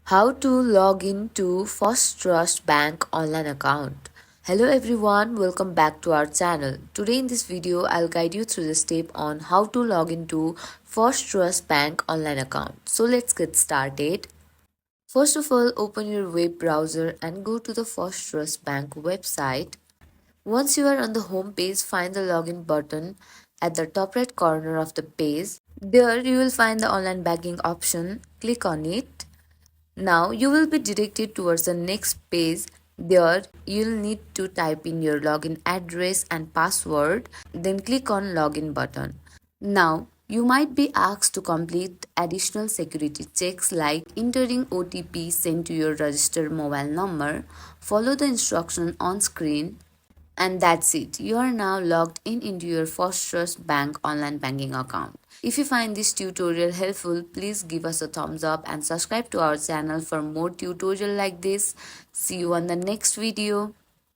How to log into Firstrust Bank online account. Hello everyone, welcome back to our channel. Today in this video, I'll guide you through the step on how to log into Firstrust Bank online account. So let's get started. First of all, open your web browser and go to the Firstrust Bank website. Once you are on the home page, find the login button at the top right corner of the page. There you will find the online banking option. Click on it. Now you will be directed towards the next page. There you'll need to type in your login address and password, then click on login button. Now you might be asked to complete additional security checks like entering OTP sent to your registered mobile number. Follow the instruction on screen. And that's it. You are now logged in into your Firstrust Bank online banking account. If you find this tutorial helpful, please give us a thumbs up and subscribe to our channel for more tutorial like this. See you on the next video.